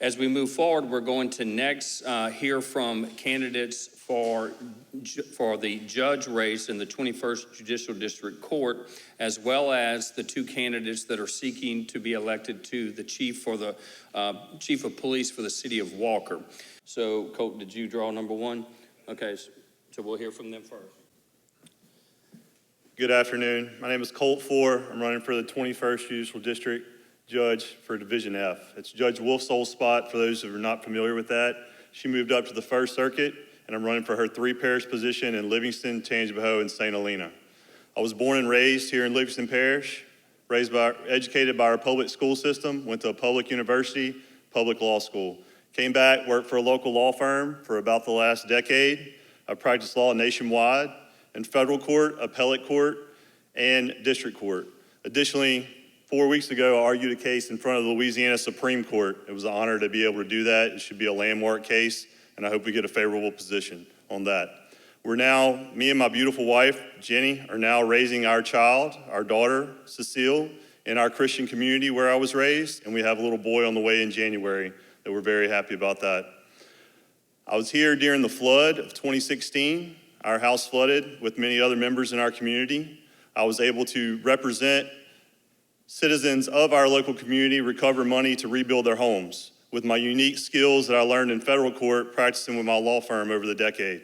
As we move forward, we're going to next hear from candidates for the judge race in the 21st Judicial District Court, as well as the two candidates that are seeking to be elected to the chief of police for the city of Walker. So, Colt, did you draw number one? Okay, so we'll hear from them first. Good afternoon. My name is Colt Fore. I'm running for the 21st Judicial District Judge for Division F. It's Judge Wolf's old spot for those who are not familiar with that. She moved up to the First Circuit, and I'm running for her 3-parish position in Livingston, Tangipahoa, and St. Helena. I was born and raised here in Livingston Parish, educated by our public school system, went to a public university, public law school. Came back, worked for a local law firm for about the last decade. I practiced law nationwide in federal court, appellate court, and district court. Additionally, 4 weeks ago, I argued a case in front of the Louisiana Supreme Court. It was an honor to be able to do that. It should be a landmark case, and I hope we get a favorable position on that. Me and my beautiful wife, Jenny, are now raising our child, our daughter, Cecile, in our Christian community where I was raised, and we have a little boy on the way in January that we're very happy about that. I was here during the flood of 2016. Our house flooded with many other members in our community. I was able to represent citizens of our local community recover money to rebuild their homes with my unique skills that I learned in federal court practicing with my law firm over the decade.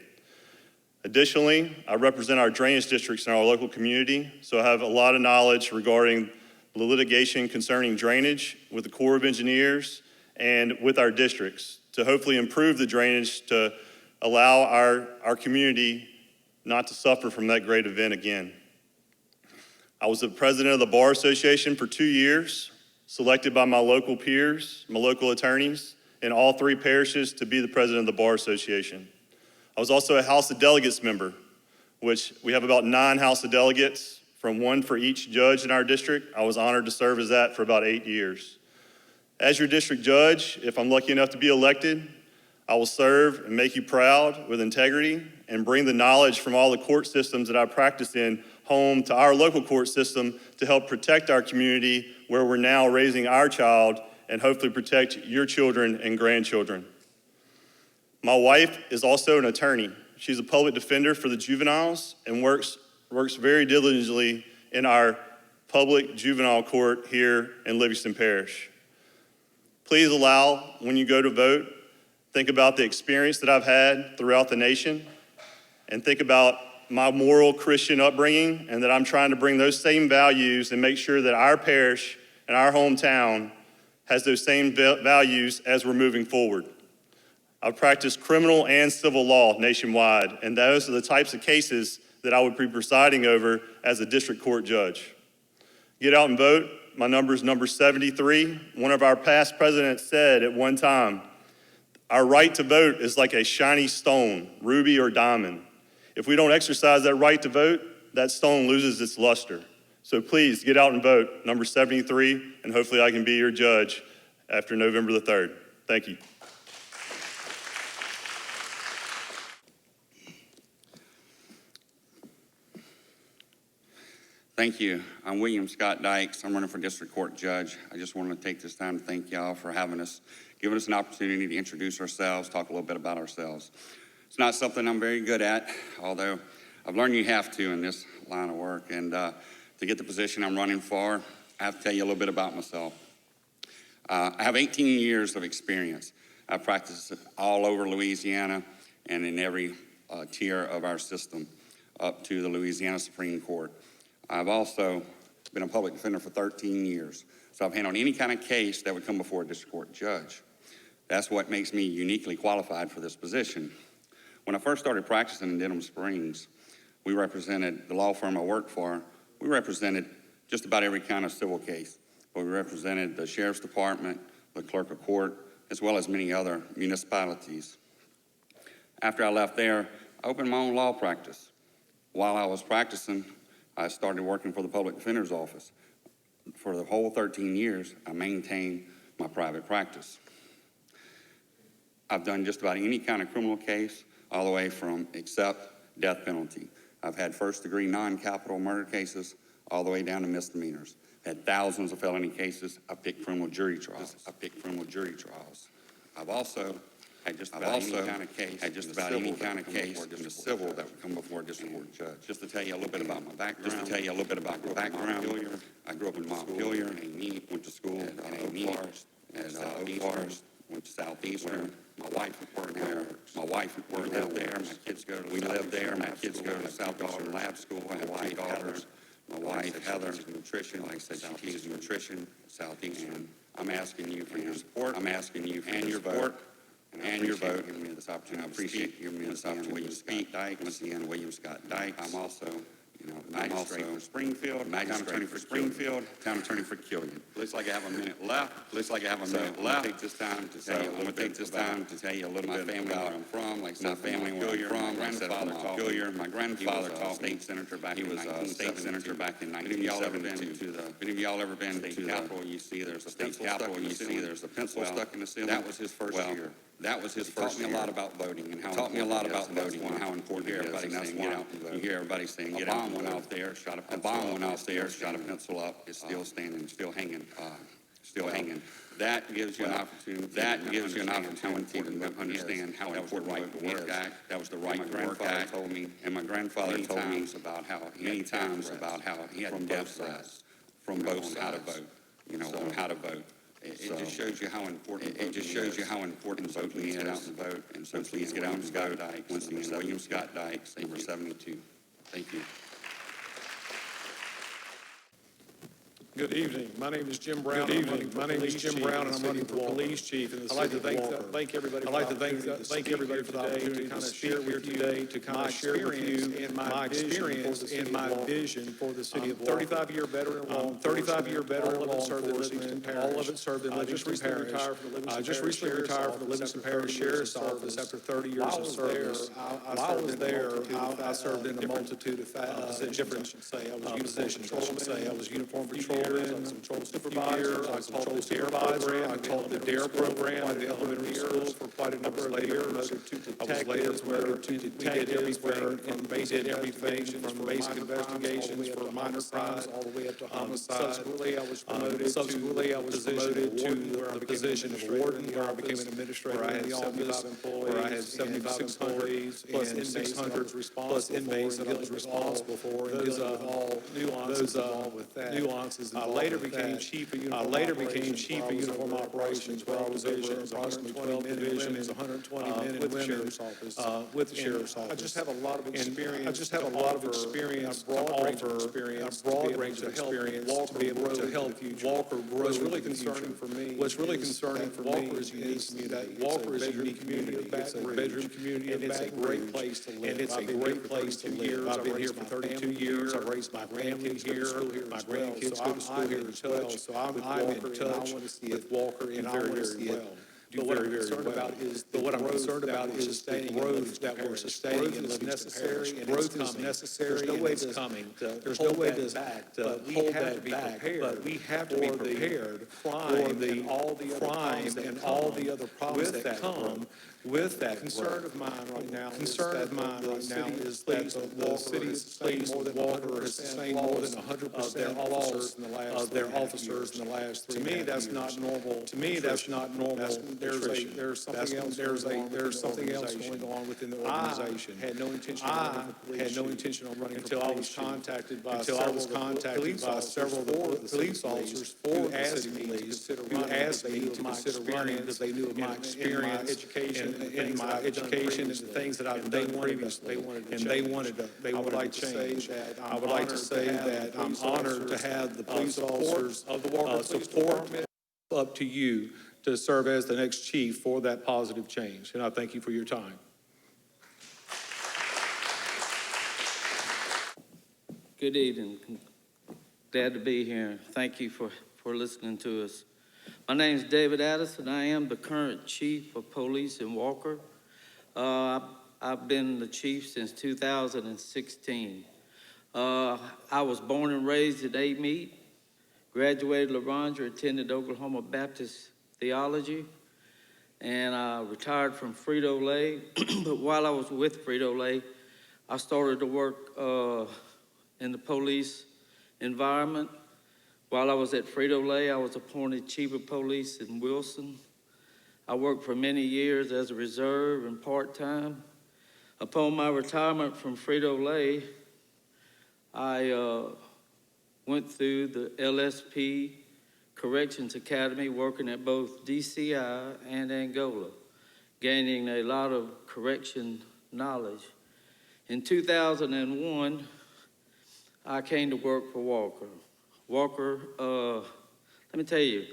Additionally, I represent our drainage districts in our local community, so I have a lot of knowledge regarding the litigation concerning drainage with the Corps of Engineers and with our districts to hopefully improve the drainage to allow our community not to suffer from that great event again. I was the president of the Bar Association for 2 years, selected by my local peers, my local attorneys, in all 3 parishes to be the president of the Bar Association. I was also a House of Delegates member, which we have about 9 House of Delegates, from 1 for each judge in our district. I was honored to serve as that for about 8 years. As your district judge, if I'm lucky enough to be elected, I will serve and make you proud with integrity and bring the knowledge from all the court systems that I practiced in home to our local court system to help protect our community where we're now raising our child and hopefully protect your children and grandchildren. My wife is also an attorney. She's a public defender for the juveniles and works very diligently in our public juvenile court here in Livingston Parish. Please allow, when you go to vote, think about the experience that I've had throughout the nation and think about my moral Christian upbringing and that I'm trying to bring those same values and make sure that our parish and our hometown has those same values as we're moving forward. I've practiced criminal and civil law nationwide, and those are the types of cases that I would be presiding over as a district court judge. Get out and vote. My number is number 73. One of our past presidents said at one time, our right to vote is like a shiny stone, ruby or diamond. If we don't exercise that right to vote, that stone loses its luster. So please get out and vote, number 73, and hopefully I can be your judge after November the 3rd. Thank you. Thank you. I'm William Scott Dykes. I'm running for District Court Judge. I just want to take this time to thank y'all for giving us an opportunity to introduce ourselves, talk a little bit about ourselves. It's not something I'm very good at, although I've learned you have to in this line of work. And to get the position I'm running for, I have to tell you a little bit about myself. I have 18 years of experience. I've practiced all over Louisiana and in every tier of our system up to the Louisiana Supreme Court. I've also been a public defender for 13 years. So I've handled any kind of case that would come before a district court judge. That's what makes me uniquely qualified for this position. When I first started practicing in Denham Springs, we represented the law firm I worked for. We represented just about every kind of civil case. But we represented the sheriff's department, the clerk of court, as well as many other municipalities. After I left there, I opened my own law practice. While I was practicing, I started working for the public defender's office. For the whole 13 years, I maintained my private practice. I've done just about any kind of criminal case, all the way from except death penalty. I've had first-degree non-capital murder cases, all the way down to misdemeanors. I've had thousands of felony cases. I've picked criminal jury trials. I've also had just about any kind of case in the civil that would come before a district court judge. Just to tell you a little bit about my background. I grew up in Montpelier, went to school at Forest, Forest, went to Southeastern. My wife worked there. We lived there. My kids go to Southeastern Lab School. I have 2 daughters. My wife, Heather, nutrition. Like I said, she teaches nutrition at Southeastern. I'm asking you for your support. I'm asking you for your vote. And your vote. Giving me this opportunity. I appreciate you giving me this opportunity to speak. Once again, William Scott Dykes. I'm also, magistrate for Springfield, town attorney for Springfield, town attorney for Killian. Looks like I have a minute left. I'm gonna take this time to tell you a little bit about where I'm from. Like my family, where I'm from. My grandfather taught state senator back in 1972. If any of y'all ever been to the Capitol, you see there's a pencil stuck in the ceiling. That was his first year. Taught me a lot about voting and how important it is. And that's why you hear everybody saying, get out. A bomb went out there, shot a pencil up. It's still standing, still hanging. That gives you an opportunity. To understand how important Right to Work Act. That was the Right to Work Act. And my grandfather told me many times about how he had death threats from both sides. On how to vote. It just shows you how important. Voting is. Get out and vote. And so please get out and vote. Once again, William Scott Dykes, number 72. Thank you. Good evening. My name is Jim Brown. Good evening. My name is Jim Brown, and I'm running for police chief in the city of Walker. Thank everybody. I'd like to thank everybody for the opportunity to kind of share with you today, to kind of share with you my experience and my vision for the city of Walker. 35-year veteran. 35-year veteran. All of it served in Livingston Parish. All of it served in Livingston Parish. I just recently retired from the Livingston Parish Sheriff's Office after 30 years of service. While I was there, I served in a multitude of different positions. I was uniform patrolman, I was patrol supervisor, I was patrol supervisor, I taught the DARE program at the elementary schools for quite a number of years. I was later promoted to detective, from basic investigations for minor crimes all the way up to homicide. Subsequently, I was promoted to the position of warden, where I became an administrator, where I had 75 employees, where I had 75 employees, plus inmates that I was responsible for, and those all nuances involved with that. I later became chief of uniform operations, where I was over approximately 12 divisions, 120 men and women with the sheriff's office. I just have a lot of experience. A broad range of experience to be able to help Walker grow. What's really concerning for me is that Walker is a unique community. It's a bedroom community, and it's a great place to live. I've been here for 32 years. I've raised my family here. My grandkids go to school here as well. So I'm in touch with Walker in very well. But what I'm concerned about is the growth that we're sustaining in Livingston Parish. Growth is necessary. There's no way that's coming. There's no way to hold that back. But we have to be prepared for all the other problems that come with that. Concern of mine right now is that the city is pleased that Walker has sustained more than 100% of their officers in the last 3 years. To me, that's not normal. There's something else going on within the organization. I had no intention of running until I was contacted by several of the police officers who asked me to consider running because they knew of my experience, education, and the things that I've done previously, and they would like to change. I would like to say that I'm honored to have the police officers of the Walker support up to you to serve as the next chief for that positive change. And I thank you for your time. Good evening. Glad to be here. Thank you for listening to us. My name is David Addison. I am the current chief of police in Walker. I've been the chief since 2016. I was born and raised at Ameet, graduated La Rondra, attended Oklahoma Baptist Theology, and I retired from Frito-Lay. But while I was with Frito-Lay, I started to work in the police environment. While I was at Frito-Lay, I was appointed chief of police in Wilson. I worked for many years as a reserve and part-time. Upon my retirement from Frito-Lay, I went through the LSP Corrections Academy, working at both DCI and Angola, gaining a lot of correction knowledge. In 2001, I came to work for Walker. Walker, let me tell you,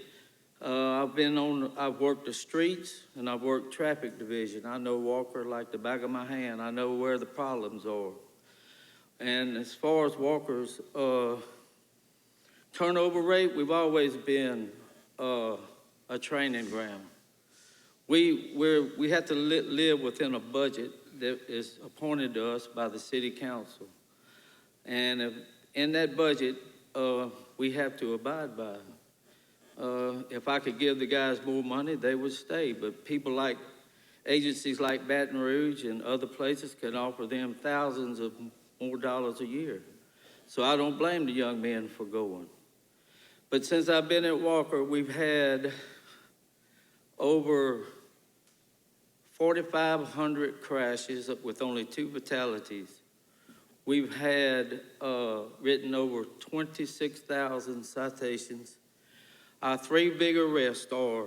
I've worked the streets and I've worked traffic division. I know Walker like the back of my hand. I know where the problems are. And as far as Walker's turnover rate, we've always been a training ground. We have to live within a budget that is appointed to us by the city council. And in that budget, we have to abide by it. If I could give the guys more money, they would stay. But people like agencies like Baton Rouge and other places can offer them thousands of more dollars a year. So I don't blame the young men for going. But since I've been at Walker, we've had over 4,500 crashes with only 2 fatalities. We've had written over 26,000 citations. Our 3 big arrests are,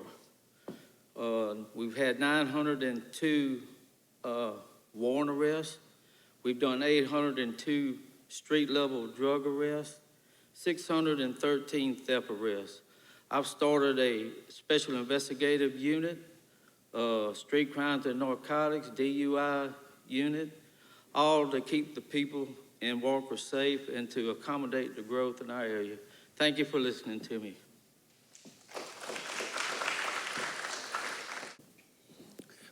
we've had 902 warrant arrests. We've done 802 street-level drug arrests, 613 theft arrests. I've started a special investigative unit, street crimes and narcotics, DUI unit, all to keep the people in Walker safe and to accommodate the growth in our area. Thank you for listening to me.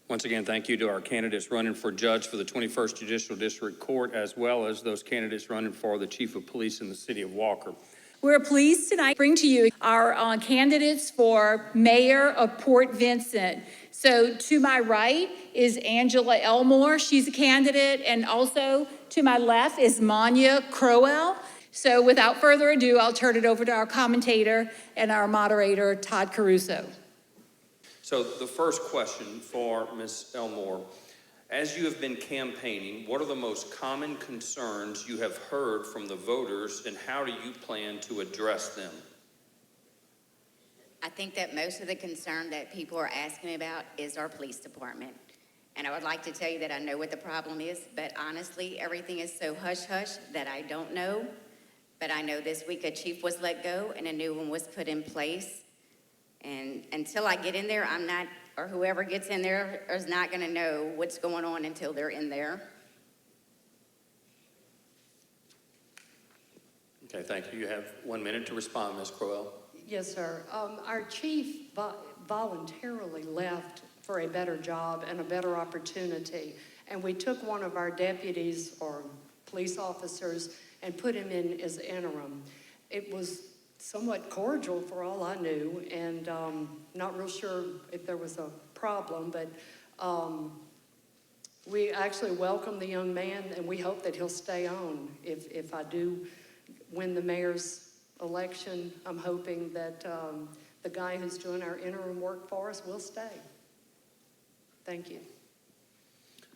Once again, thank you to our candidates running for judge for the 21st Judicial District Court, as well as those candidates running for the chief of police in the city of Walker. We're pleased tonight to bring to you our candidates for mayor of Port Vincent. So to my right is Angela Elmore. She's a candidate. And also to my left is Manya Crowell. So without further ado, I'll turn it over to our commentator and our moderator, Todd Caruso. So the first question for Ms. Elmore, as you have been campaigning, what are the most common concerns you have heard from the voters, and how do you plan to address them? I think that most of the concern that people are asking about is our police department. And I would like to tell you that I know what the problem is, but honestly, everything is so hush-hush that I don't know. But I know this week a chief was let go and a new one was put in place. And until I get in there, I'm not, or whoever gets in there is not going to know what's going on until they're in there. Okay, thank you. You have 1 minute to respond, Ms. Crowell. Yes, sir. Our chief voluntarily left for a better job and a better opportunity. And we took one of our deputies or police officers and put him in as interim. It was somewhat cordial for all I knew, and not real sure if there was a problem, but we actually welcome the young man, and we hope that he'll stay on. If I do win the mayor's election, I'm hoping that the guy who's doing our interim work for us will stay. Thank you.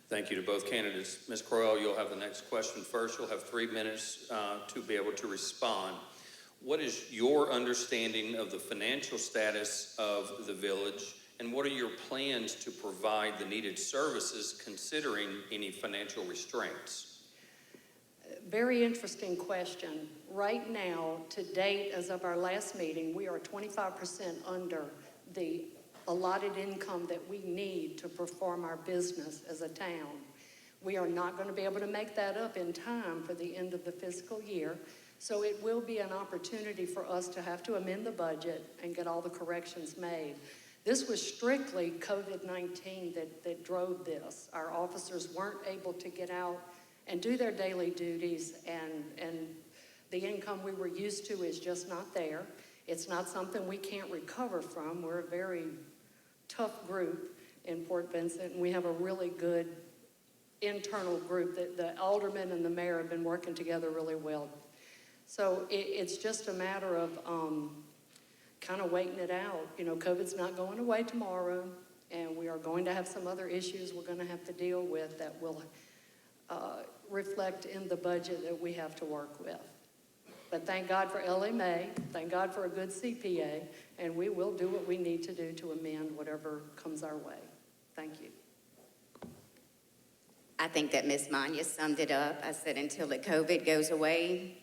Thank you to both candidates. Ms. Crowell, you'll have the next question first. You'll have 3 minutes to be able to respond. What is your understanding of the financial status of the village, and what are your plans to provide the needed services considering any financial restraints? Very interesting question. Right now, to date, as of our last meeting, we are 25% under the allotted income that we need to perform our business as a town. We are not going to be able to make that up in time for the end of the fiscal year. So it will be an opportunity for us to have to amend the budget and get all the corrections made. This was strictly COVID-19 that drove this. Our officers weren't able to get out and do their daily duties, and the income we were used to is just not there. It's not something we can't recover from. We're a very tough group in Port Vincent, and we have a really good internal group that the alderman and the mayor have been working together really well. So it's just a matter of kind of waiting it out. You know, COVID's not going away tomorrow, And we are going to have some other issues we're going to have to deal with that will reflect in the budget that we have to work with. But thank God for LMA, thank God for a good CPA, and we will do what we need to do to amend whatever comes our way. Thank you. I think that Ms. Manya summed it up. I said until the COVID goes away,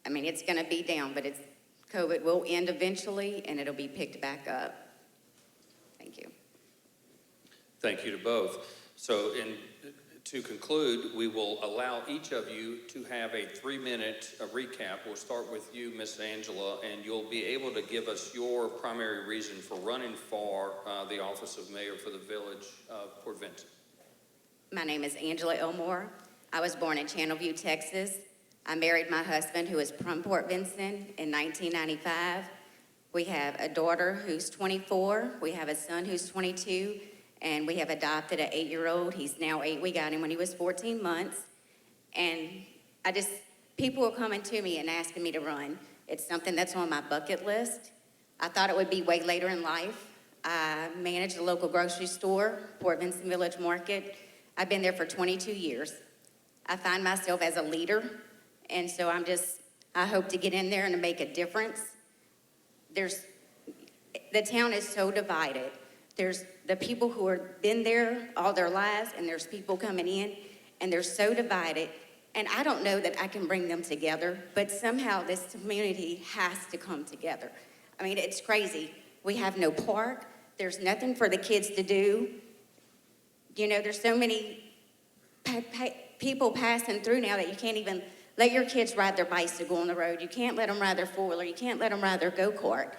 I mean, it's going to be down, but COVID will end eventually, and it'll be picked back up. Thank you. Thank you to both. So to conclude, we will allow each of you to have a 3-minute recap. We'll start with you, Ms. Angela, and you'll be able to give us your primary reason for running for the office of mayor for the village of Port Vincent. My name is Angela Elmore. I was born in Channelview, Texas. I married my husband, who is from Port Vincent, in 1995. We have a daughter who's 24. We have a son who's 22. And we have adopted an 8-year-old. He's now 8. We got him when he was 14 months. And people are coming to me and asking me to run. It's something that's on my bucket list. I thought it would be way later in life. I manage a local grocery store, Port Vincent Village Market. I've been there for 22 years. I find myself as a leader. And so I hope to get in there and to make a difference. The town is so divided. There's the people who have been there all their lives, and there's people coming in, and they're so divided. And I don't know that I can bring them together, but somehow this community has to come together. I mean, it's crazy. We have no park. There's nothing for the kids to do. You know, there's so many people passing through now that you can't even let your kids ride their bicycle on the road. You can't let them ride their four-wheeler. You can't let them ride their go-kart.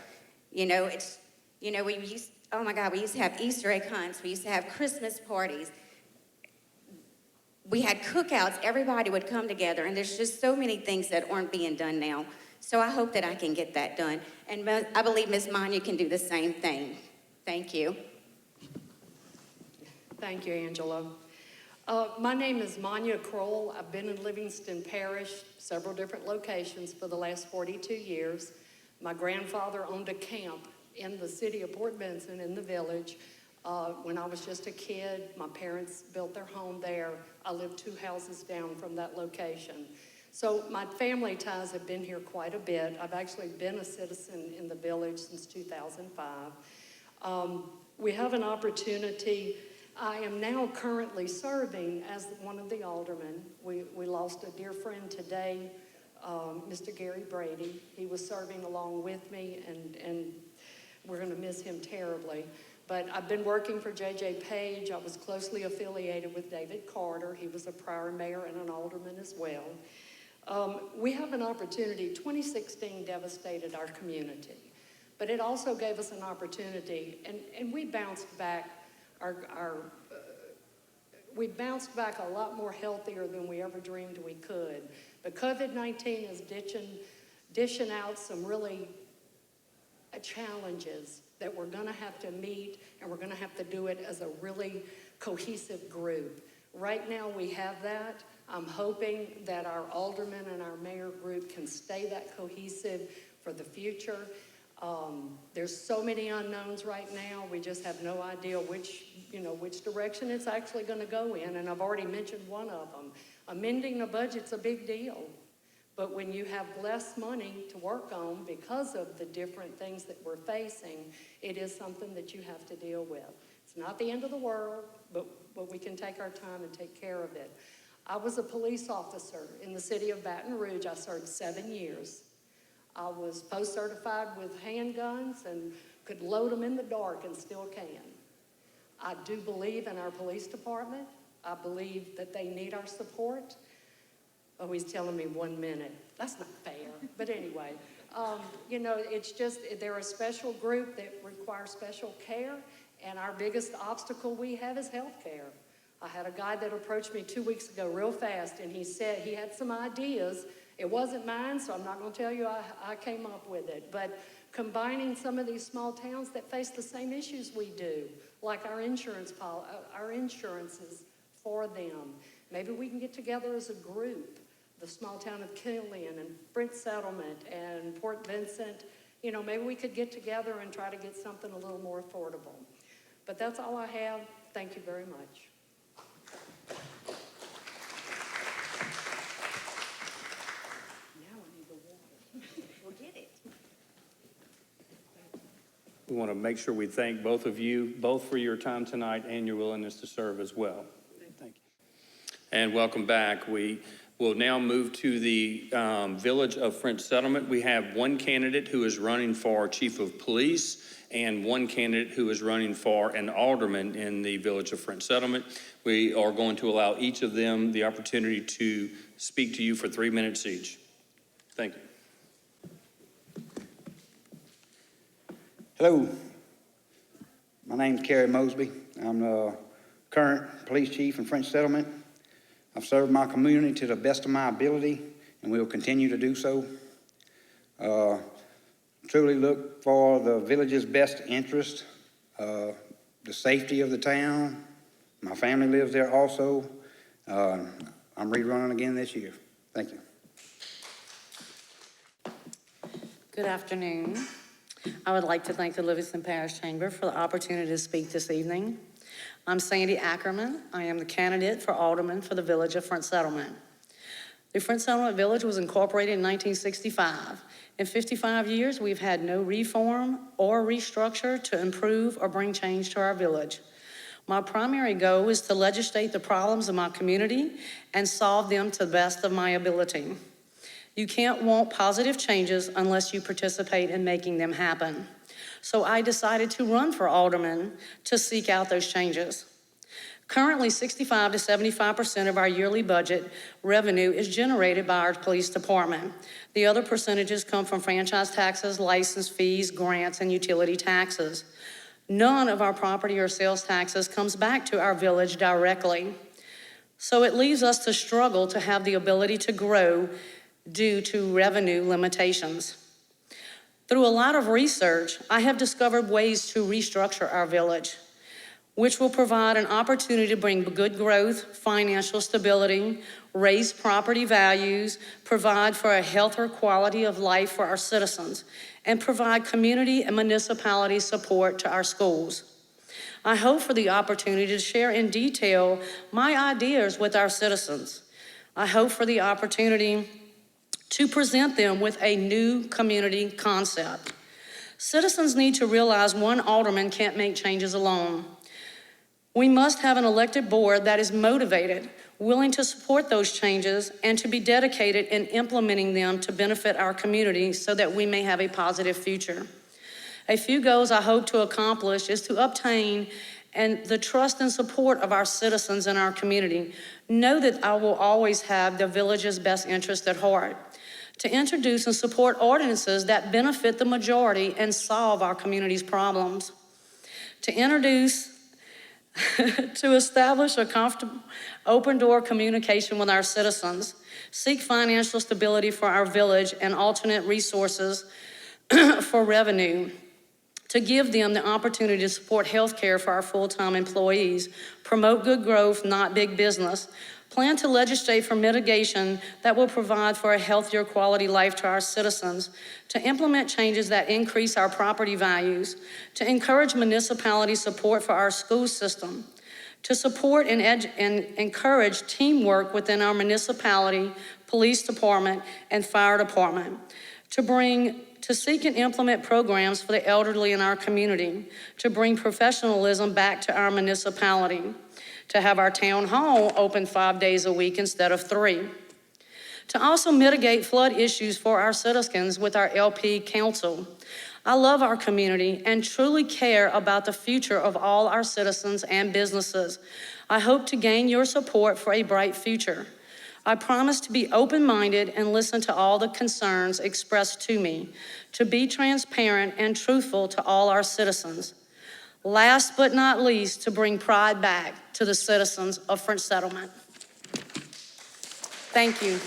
Oh my God, we used to have Easter egg hunts. We used to have Christmas parties. We had cookouts. Everybody would come together, and there's just so many things that aren't being done now. So I hope that I can get that done. And I believe Ms. Manya can do the same thing. Thank you. Thank you, Angela. My name is Manya Kroll. I've been in Livingston Parish, several different locations for the last 42 years. My grandfather owned a camp in the city of Port Vincent in the village. When I was just a kid, my parents built their home there. I lived 2 houses down from that location. So my family ties have been here quite a bit. I've actually been a citizen in the village since 2005. We have an opportunity. I am now currently serving as one of the aldermen. We lost a dear friend today, Mr. Gary Brady. He was serving along with me, and we're going to miss him terribly. But I've been working for J.J. Page. I was closely affiliated with David Carter. He was a prior mayor and an alderman as well. We have an opportunity. 2016 devastated our community, but it also gave us an opportunity, and we bounced back. We bounced back a lot more healthier than we ever dreamed we could. But COVID-19 is dishing out some really challenges that we're going to have to meet, and we're going to have to do it as a really cohesive group. Right now we have that. I'm hoping that our alderman and our mayor group can stay that cohesive for the future. There's so many unknowns right now. We just have no idea which direction it's actually going to go in, and I've already mentioned one of them. Amending a budget's a big deal. But when you have less money to work on because of the different things that we're facing, it is something that you have to deal with. It's not the end of the world, but we can take our time and take care of it. I was a police officer in the city of Baton Rouge. I served 7 years. I was post-certified with handguns and could load them in the dark and still can. I do believe in our police department. I believe that they need our support. Oh, he's telling me 1 minute. That's not fair. But anyway, it's just, they're a special group that requires special care, and our biggest obstacle we have is health care. I had a guy that approached me 2 weeks ago real fast, and he said he had some ideas. It wasn't mine, so I'm not going to tell you I came up with it. But combining some of these small towns that face the same issues we do, like our insurances for them. Maybe we can get together as a group. The small town of Killian and Brent Settlement and Port Vincent, maybe we could get together and try to get something a little more affordable. But that's all I have. Thank you very much. Now I need the water. We'll get it. We want to make sure we thank both of you, both for your time tonight and your willingness to serve as well. Thank you. And welcome back. We will now move to the Village of French Settlement. We have one candidate who is running for Chief of Police and one candidate who is running for an alderman in the Village of French Settlement. We are going to allow each of them the opportunity to speak to you for 3 minutes each. Thank you. Hello, my name's Cary Mosby. I'm the current police chief in French Settlement. I've served my community to the best of my ability and will continue to do so. Truly look for the village's best interest, the safety of the town. My family lives there also. I'm rerunning again this year. Thank you. Good afternoon. I would like to thank the Livingston Parish Chamber for the opportunity to speak this evening. I'm Sandy Ackerman. I am the candidate for alderman for the Village of French Settlement. The French Settlement Village was incorporated in 1965. In 55 years, we've had no reform or restructure to improve or bring change to our village. My primary goal is to legislate the problems of my community and solve them to the best of my ability. You can't want positive changes unless you participate in making them happen. So I decided to run for alderman to seek out those changes. Currently, 65 to 75% of our yearly budget revenue is generated by our police department. The other percentages come from franchise taxes, license fees, grants, and utility taxes. None of our property or sales taxes comes back to our village directly. So it leaves us to struggle to have the ability to grow due to revenue limitations. Through a lot of research, I have discovered ways to restructure our village, which will provide an opportunity to bring good growth, financial stability, raise property values, provide for a healthier quality of life for our citizens, and provide community and municipality support to our schools. I hope for the opportunity to share in detail my ideas with our citizens. I hope for the opportunity to present them with a new community concept. Citizens need to realize one alderman can't make changes alone. We must have an elected board that is motivated, willing to support those changes, and to be dedicated in implementing them to benefit our community so that we may have a positive future. A few goals I hope to accomplish is to obtain the trust and support of our citizens in our community. Know that I will always have the village's best interest at heart. To introduce and support ordinances that benefit the majority and solve our community's problems. To establish a comfortable, open-door communication with our citizens. Seek financial stability for our village and alternate resources for revenue. To give them the opportunity to support health care for our full-time employees. Promote good growth, not big business. Plan to legislate for mitigation that will provide for a healthier quality life to our citizens, to implement changes that increase our property values, to encourage municipality support for our school system, to support and encourage teamwork within our municipality, police department, and fire department, to seek and implement programs for the elderly in our community, to bring professionalism back to our municipality, to have our town hall open 5 days a week instead of 3. To also mitigate flood issues for our citizens with our LP council. I love our community and truly care about the future of all our citizens and businesses. I hope to gain your support for a bright future. I promise to be open-minded and listen to all the concerns expressed to me, to be transparent and truthful to all our citizens. Last but not least, to bring pride back to the citizens of French Settlement. Thank you.